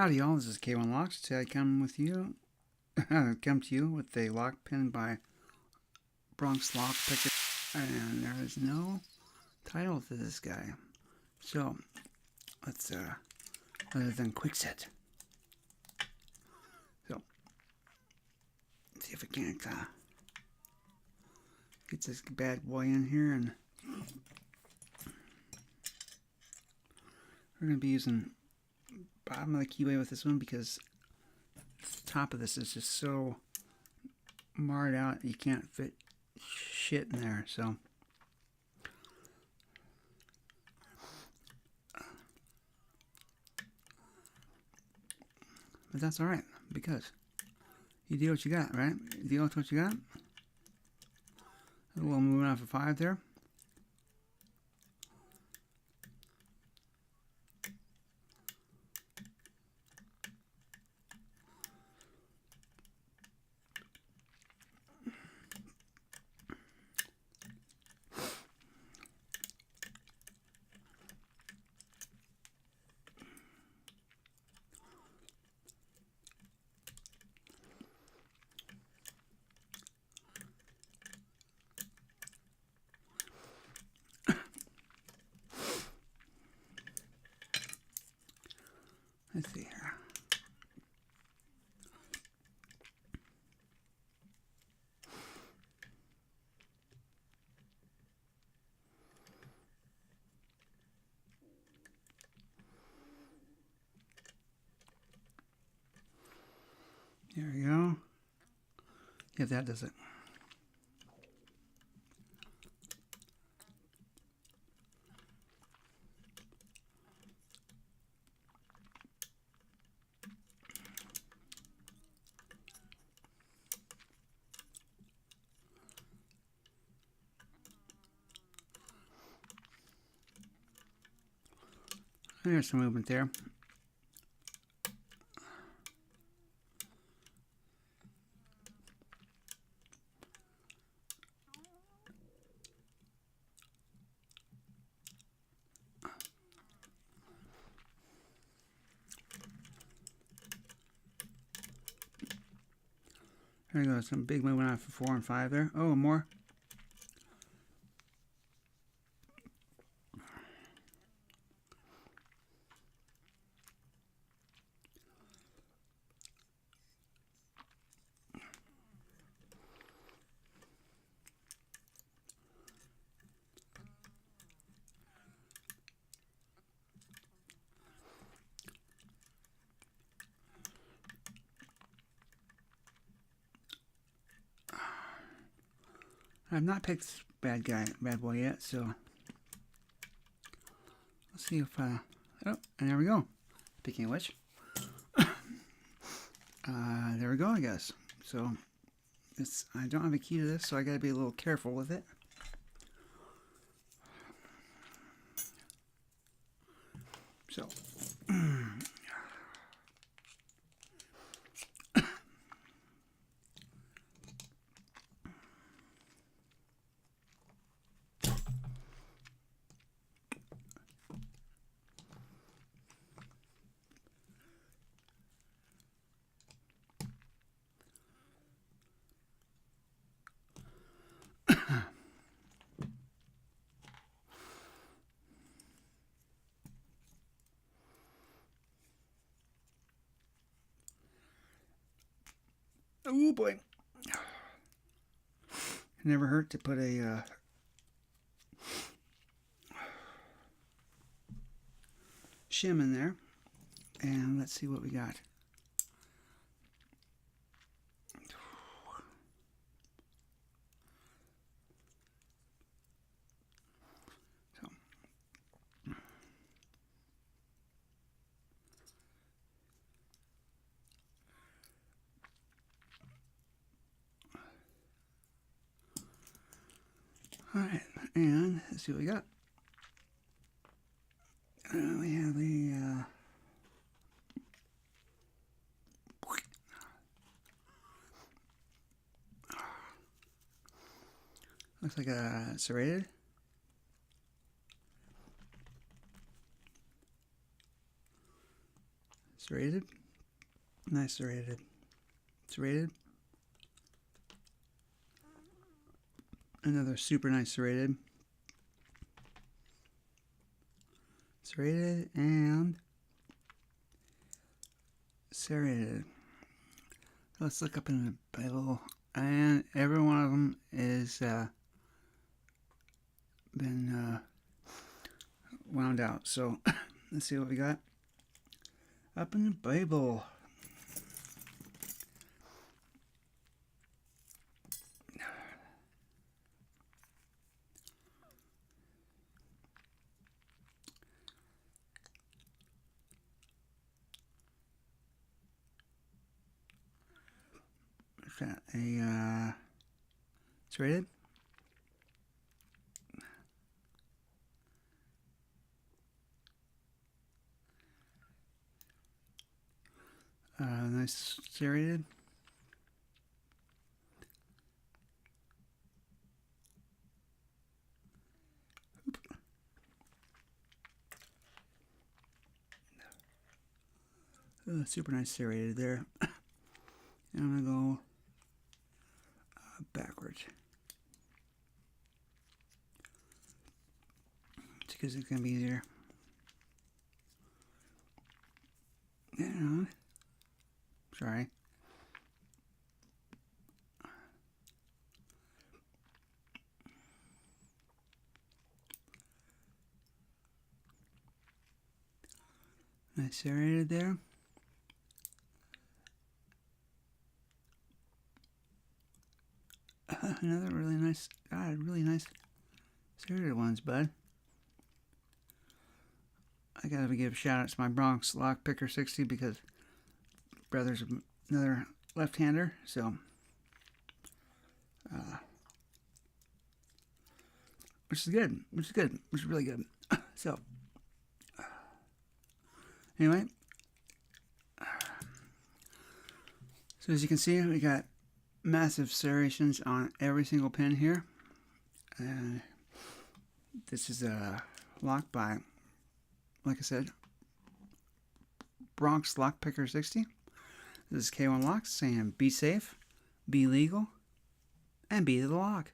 Howdy y'all, this is K1Locks. Today I come to you with a lock pin by Bronx Lock Picker, and there is no title to this guy. So let's other than Quickset. So let's see if I can't get this bad boy in here, and we're gonna be using bottom of the keyway with this one because the top of this is just so marred out you can't fit shit in there. So but that's alright because you deal what you got, right? You deal with what you got. A little moving off of 5 there. Let's see here. There we go. Yeah, that does it. There's some movement there. There you go, some big movement off of 4 and 5 there. Oh, more. I've not picked this bad boy yet, so let's see if oh, and there we go. Speaking of which, there we go, I guess. So I don't have a key to this, so I gotta be a little careful with it. So oh boy. It never hurt to put a shim in there. And let's see what we got. So alright, and let's see what we got. We have a looks like a serrated. Serrated. Nice serrated. Serrated. Another super nice serrated. Serrated and serrated. Let's look up in the Bible. And every one of them is been wound out. So let's see what we got up in the Bible. What's that? It's rated. Nice serrated. Super nice serrated there. And I'm gonna go backwards because it's gonna be easier. And sorry. Nice serrated there. Another really nice, really nice serrated ones, bud. I gotta give a shout out to my Bronx Lock Picker 60 because brother's another left-hander, so which is good, which is really good. So anyway, so as you can see, we got massive serrations on every single pin here. This is a lock by, like I said, Bronx Lock Picker 60. This is K1 Locks saying be safe, be legal, and be to the lock.